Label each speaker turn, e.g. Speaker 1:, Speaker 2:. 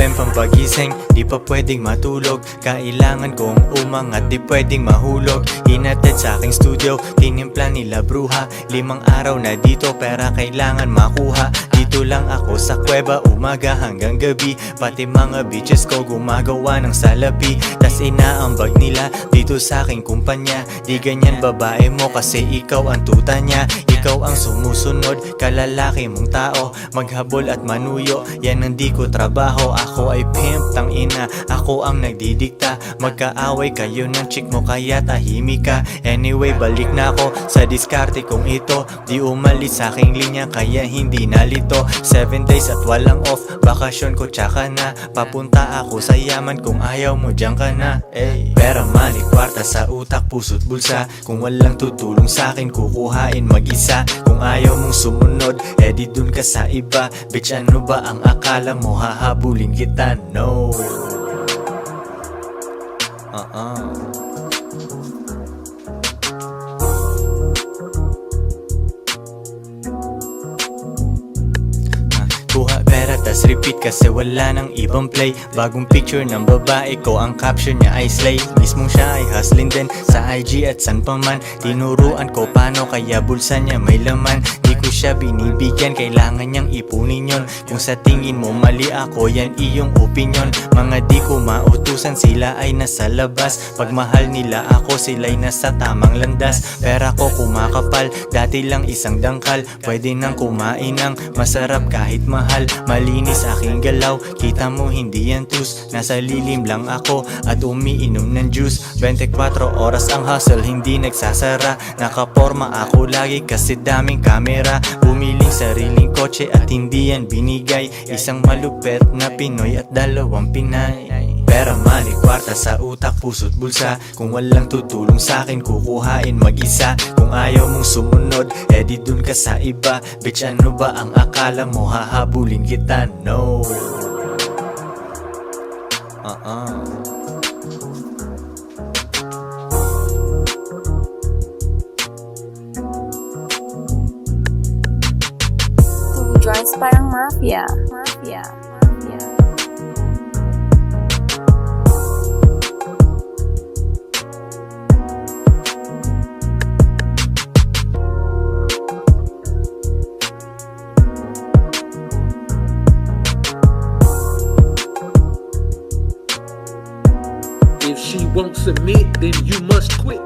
Speaker 1: PM pampagising, di pa pwedeng matulog. Kailangan kong umangat, di pwedeng mahulog. Hinatid sa aking studio, tinimpla nila bruha. 5 araw na dito, pera kailangan makuha. Dito lang ako sa kuweba, umaga hanggang gabi. Pati mga bitches ko gumagawa ng salapi. Tas inaambag nila dito sa aking kumpanya. Di ganyan babae mo kasi ikaw ang tuta niya. Ikaw ang sumusunod, kalalaki mong tao. Maghabol at manuyo, yan ang di ko trabaho. Ako ay pimp, tang ina, ako ang nagdidikta. Magkaaway kayo ng chick mo kaya tahimik ka. Anyway, balik na ako sa diskarte kong ito. Di umalis sa aking linya kaya hindi nalito. 7 days at walang off, bakasyon ko tsaka na. Papunta ako sa yaman kung ayaw mo dyan ka na. Pera, money, kwarta sa utak, puso't bulsa. Kung walang tutulong sa akin, kukuhain mag-isa. Kung ayaw mong sumunod, di dun ka sa iba. Bitch, ano ba ang akala mo, hahabulin kita? No. Kuha pera tas repeat kasi wala nang ibang play. Bagong picture ng babae ko, ang caption niya ay slay. Mismong siya ay hustling din sa IG at san pa man. Tinuruan ko paano kaya bulsa niya may laman. Di ko siya binibigyan, kailangan niyang ipunin yon. Kung sa tingin mo mali ako, yan iyong opinion. Mga di ko mautusan, sila ay nasa labas. Pag mahal nila ako, sila'y nasa tamang landas. Pera ko kumakapal, dati lang isang dangkal. Pwede nang kumain ng masarap kahit mahal. Malinis aking galaw, kita mo hindi yan tus. Nasa lilim lang ako at umiinom ng juice. 24 oras ang hustle, hindi nagsasara. Nakaporma ako lagi kasi daming kamera. Bumiling sariling kotse at hindi yan binigay. Isang malupet na Pinoy at 2 Pinay. Pera, money, kwarta sa utak, puso't bulsa. Kung walang tutulong sa akin, kukuhain mag-isa. Kung ayaw mong sumunod, di dun ka sa iba. Bitch, ano ba ang akala mo, hahabulin kita? No.
Speaker 2: Joints parang mafia.
Speaker 3: If she won't submit, then you must quit.